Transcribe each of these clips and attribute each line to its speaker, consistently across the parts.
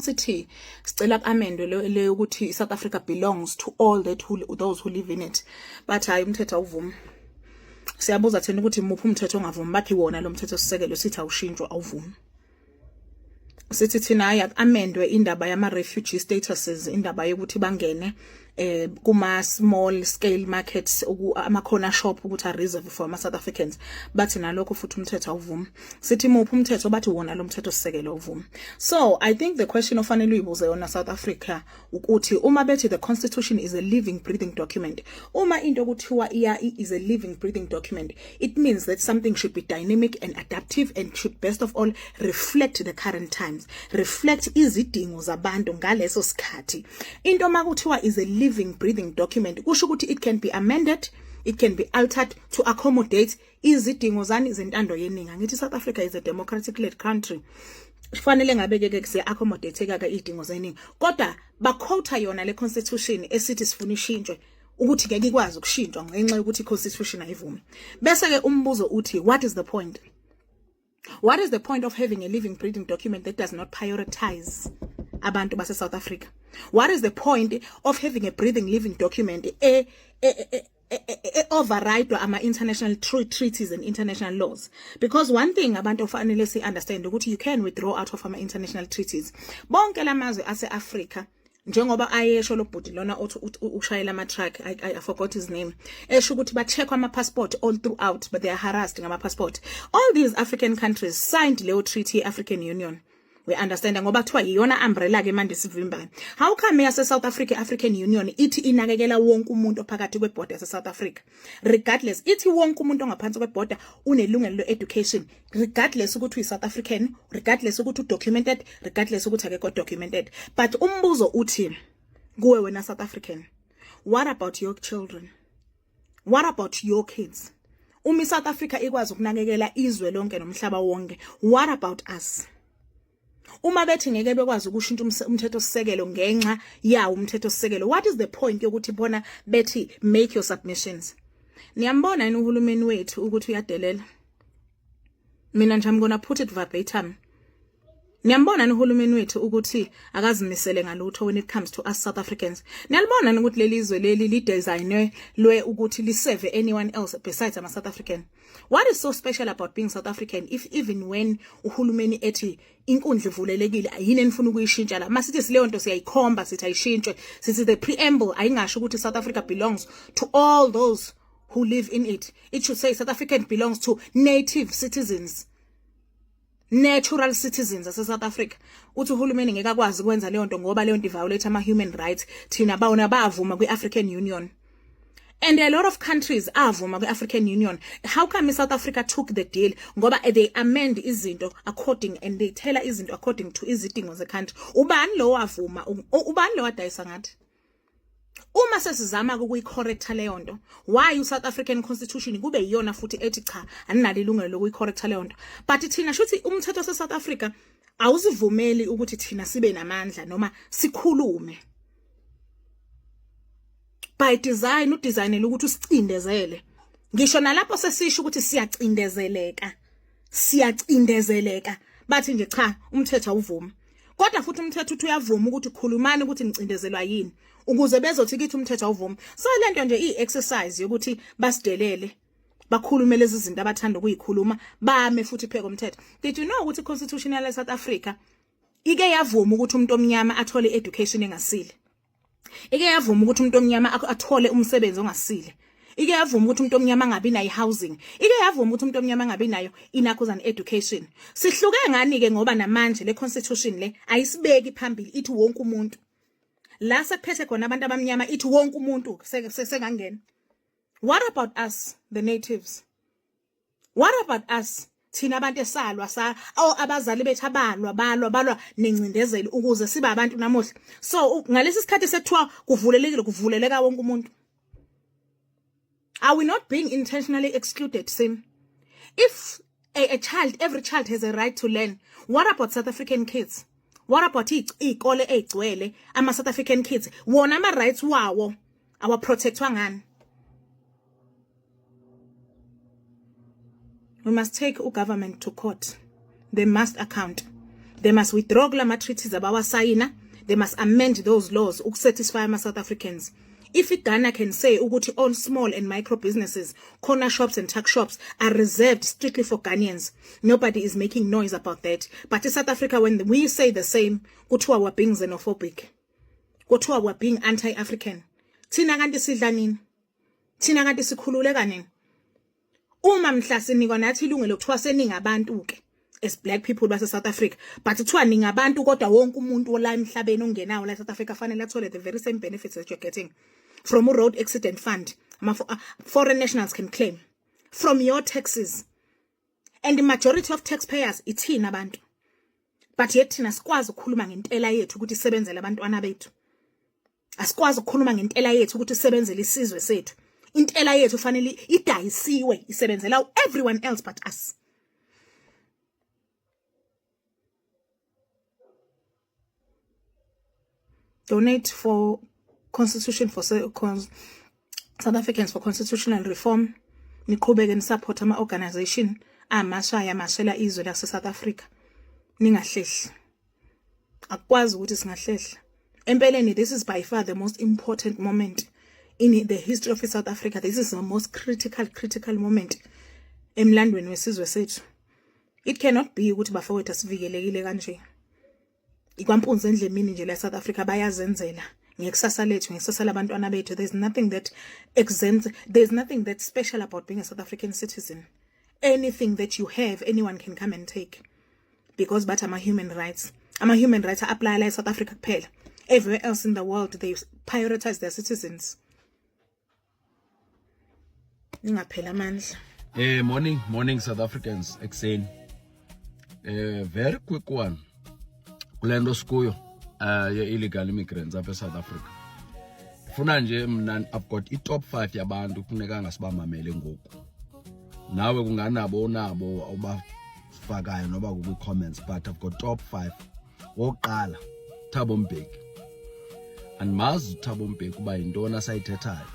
Speaker 1: sithi sicela amendwe le ukuthi South Africa belongs to all those who live in it, but hayi umthetho awuvumi. Siyabuza thina ukuthi muphi umthetho ongavumi, bathi wona lo mthetho sisekelo sithi awushintshwa awuvumi. Sithi thina hayi amendwe indaba yama refugee statuses, indaba yokuthi bangene kuma small scale markets ama corner shop ukuthi a reserve for ama South Africans, bathi nalokho futhi umthetho awuvumi. Sithi muphi umthetho, bathi wona lo mthetho sisekelo awuvumi. So I think the question ofanele uyibuze yona South Africa ukuthi uma bethi the constitution is a living breathing document, uma into kuthiwa is a living breathing document, it means that something should be dynamic and adaptive and should best of all reflect the current times, reflect izidingo zabantu ngaleso sikhathi. Into makuthiwa is a living breathing document kusho ukuthi it can be amended, it can be altered to accommodate izidingo zani zentando yeningi. Ngithi South Africa is a democratic led country, kufanele ngabe ke kuze accommodate kaka izidingo zeningi, kodwa baquota yona le constitution esithi sifuna ishintshwe ukuthi ngeke ikwazi ukushintshwa ngenxa yokuthi constitution ayivumi. Bese ke umbuzo uthi what is the point? What is the point of having a living breathing document that does not prioritize abantu base South Africa? What is the point of having a breathing living document override ama international treaties and international laws? Because one thing abantu fanele si understand ukuthi you can withdraw out of ama international treaties. Bonke lamazwe ase Africa njengoba ayesho lo bhuti lona ushayela ama truck, I forgot his name, esho ukuthi ba check ama passport all throughout, but they are harassed ngama passport. All these African countries signed Leo Treaty African Union. We understand ngoba kuthiwa iyona umbrella ke manje sivimbane. How come yase South Africa African Union ithi inakekela wonke umuntu ophakathi kweborder yase South Africa, regardless ithi wonke umuntu ongaphansi kweborder unelungelo le education, regardless ukuthi uyi South African, regardless ukuthi documented, regardless ukuthi akekho documented. But umbuzo uthi kuwe wena South African, what about your children? What about your kids? Umi South Africa ikwazi ukunakekela izwe lonke nomhlaba wonke, what about us? Uma bethi ngeke bekwazi ukushintsha umthetho sisekelo ngenxa yawo umthetho sisekelo, what is the point yokuthi bona bethi make your submissions? Niyambona yini uhulumeni wethu ukuthi uyadelela? Mina nje I'm gonna put it verbatim. Niyambona yini uhulumeni wethu ukuthi akazimisele ngalutho when it comes to us South Africans? Niyalibona ukuthi lelizwe leli li designwe lwe ukuthi li serve anyone else besides ama South African? What is so special about being South African if even when uhulumeni ethi inkundla ivulelekile ayini enifuna ukuyishintsha la, masithi sileyo nto siyayikhomba sithi ayishintshwe, sithi the preamble ayingasho ukuthi South Africa belongs to all those who live in it. It should say South Africa belongs to native citizens, natural citizens ase South Africa. Uthi uhulumeni ngeke akwazi ukwenza leyo nto ngoba leyo nto violate ama human rights thina bawona bavuma kwi-African Union. And a lot of countries avuma kwi-African Union. How come South Africa took the deal? Ngoba they amend izinto according and they tell izinto according to izidingo ze country. Ubani lo wavuma? Ubani lo wadayisa ngathi? Uma sesizama ukuyicorrecta leyo nto, why uSouth African Constitution kube yiyona futhi ethi cha aninalo ilungelo lokuyicorrecta leyo nto? But thina shuthi umthetho se South Africa awusivumeli ukuthi thina sibe namandla noma sikhulume. By design udesignele ukuthi usicindezele. Ngisho nalapho sesisho ukuthi siyacindezeleka, bathi nje cha umthetho awuvumi. Kodwa futhi umthetho uthi uyavuma ukuthi khulumani ukuthi nicindezelwa yini ukuze bezothi kithi umthetho awuvumi. So lento nje i-exercise yokuthi basidelele bakhulume lezi zinto abathanda ukuyikhuluma bame futhi pheke umthetho. Did you know ukuthi constitution ya South Africa ike yavuma ukuthi umuntu omnyama athole education engasile? Ike yavuma ukuthi umuntu omnyama athole umsebenzi ongasile. Ike yavuma ukuthi umuntu omnyama angabi nayo housing. Ike yavuma ukuthi umuntu omnyama angabi nayo inakho an education. Sihluke ngani ke ngoba namanje le constitution le ayisibeki phambili ithi wonke umuntu. La sephethe khona abantu abamnyama ithi wonke umuntu sengangena. What about us the natives? What about us thina abantu esalwa abazali bethu balwa nencindezeli ukuze sibe abantu namuhla? So ngalesi sikhathi sekuthiwa kuvuleleka wonke umuntu. Are we not being intentionally excluded, Sim? If every child has a right to learn, what about South African kids? What about ikole egcwele ama South African kids? Wona ama rights wawo awa protectwa ngani? We must take our government to court. They must account. They must withdraw kula treaties abawasayina. They must amend those laws to satisfy my South Africans. If Ghana can say ukuthi all small and micro businesses, corner shops and tuck shops are reserved strictly for Ghanaians, nobody is making noise about that. But in South Africa, when we say the same, kuthiwa we're being xenophobic, kuthiwa we're being anti-African. Thina kanti sidla nini? Thina kanti sikhululeka nini? Uma mhla sinikwa nathi ilungelo kuthiwa seningabantu ke as black people base South Africa, but kuthiwa ningabantu kodwa wonke umuntu ola emhlabeni ongenawo la South Africa fanele athole the very same benefits that you're getting from a road accident fund. Foreign nationals can claim from your taxes, and the majority of taxpayers ithina abantu. But yet thina sikwazi ukukhuluma ngentela yethu ukuthi isebenzele abantwana bethu. Asikwazi ukukhuluma ngentela yethu ukuthi isebenzele isizwe sethu. Intela yethu fanele idayisiwe isebenzela everyone else but us. Donate for Constitution for South Africans for constitutional reform. Niqhubeke nisupport ama organization amashaya mashela izwe lase South Africa. Ningahlehli. Akwazi ukuthi singahlehla. Empeleni, this is by far the most important moment in the history of South Africa. This is the most critical moment emlandweni wesizwe sethu. It cannot be ukuthi bafowethu asivikelekile kanje. Ikwampunze endlemini nje la South Africa bayazenzela ngekusasa lethu ngekusasa labantwana bethu. There's nothing that exempts, there's nothing that special about being a South African citizen. Anything that you have, anyone can come and take, because but I'm a human rights apply like South Africa kuphela. Everywhere else in the world they prioritize their citizens. Ningaphela amandla.
Speaker 2: Morning South Africans. Exane. Very quick one. Kulendo sikuyo illegal immigrants apha South Africa. Funa nje mina I've got top 5 yabantu kufuneka ngasibamamele ngoku. Nawe kunganabo onabo obafakayo noba ku comments, but I've got top 5. Woqala Thabo Mbeki. And mazi Thabo Mbeki kuba yintoni asayithethayo.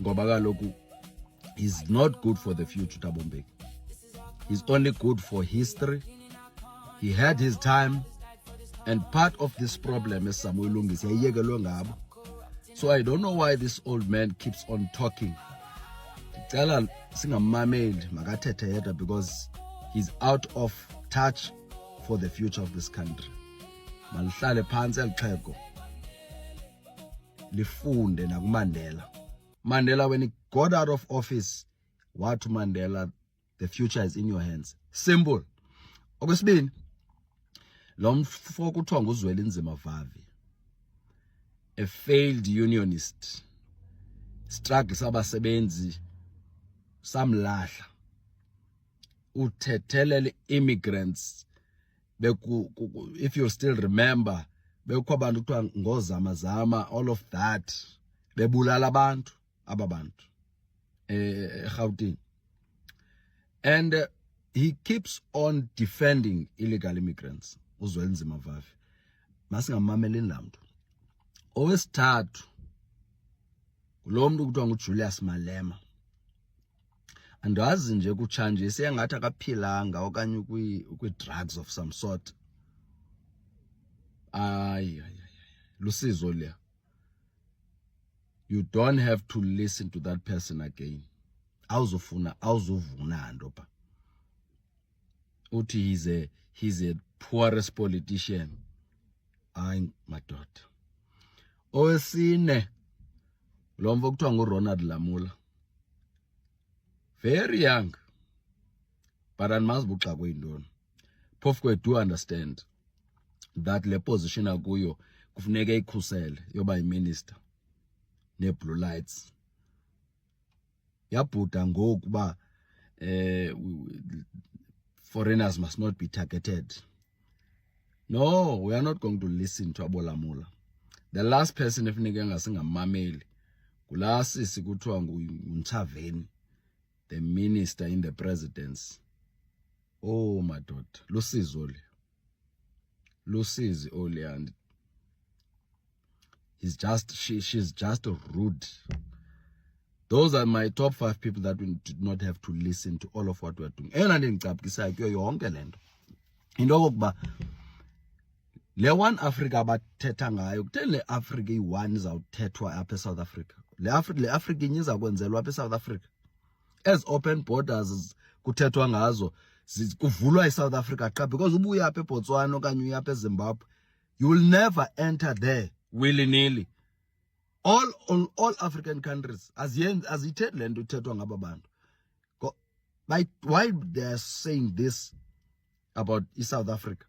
Speaker 2: Ngoba kaloku is not good for the future. Thabo Mbeki. He's only good for history. He had his time, and part of this problem is Samuel Lungis. So I don't know why this old man keeps on talking. Because he's out of touch for the future of this country. Mandela, when he got out of office, what to Mandela, the future is in your hands. Simple. Okwesibini, lo mfo kuthiwa nguZwelinzima Vavi, a failed unionist, struggle sabasebenzi samlahla, uthethelele immigrants. If you still remember, bekho abantu kuthiwa ngozamazama, all of that, bebulala abantu ababantu eGauteng. And he keeps on defending illegal immigrants. UZwelinzima Vavi. Masingamameli lamntu. Owesithathu lo muntu kuthiwa nguJulius Malema. Andazi nje kutshanje siyangathi akaphilanga okanye ukwi-drugs of some sort. Lusizo le. You don't have to listen to that person again. Awuzovuna ndoba. Uthi he's a poorest politician. I'm my daughter. Owesine lo mfo kuthiwa nguRonald Lamula. Very young, but andimazi buxa kweyintoni. Phofu do understand that le position akuyo kufuneka ikhusele yoba yiminister ne-blue lights. Yabhuda ngoku ba foreigners must not be targeted. No, we are not going to listen to Abolamula. The last person efuneka ngasingamameli kulasisi kuthiwa nguNtshavheni, the minister in the presidency. Oh my daughter, Lusizi Ole, and she's just rude. Those are my top 5 people that we did not have to listen to all of what we're doing. And I didn't into okokuba le one Africa abathetha ngayo kutheni le Africa iyi-one izawuthethwa apha eSouth Africa. Le Africa inye iza kwenzelwa apha eSouth Africa. As open borders kuthethwa ngazo kuvulwa iSouth Africa qha, because ubuya apha eBotswana okanye uya apha eZimbabwe, you will never enter there willy-nilly. All African countries azithethi le nto ithethwa ngaba bantu. Why they are saying this about South Africa?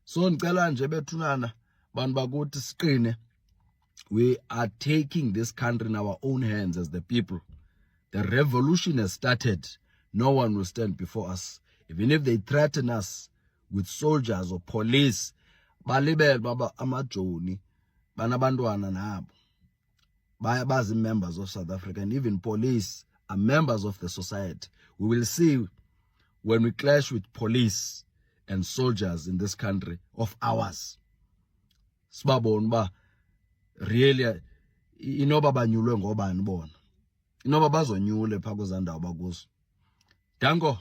Speaker 2: So ngicela nje bethunana bantu bakuthi siqine. We are taking this country in our own hands as the people. The revolution has started. No one will stand before us. Even if they threaten us with soldiers or police, balibele baba amajoni, banabantwana nabo. Bazi members of South Africa, and even police are members of the society. We will see when we clash with police and soldiers in this country of ours. Sibabona ba really inoba banyulwe ngobani bona. Inoba bazonyule pha kwezandawo bakuzo. Danko.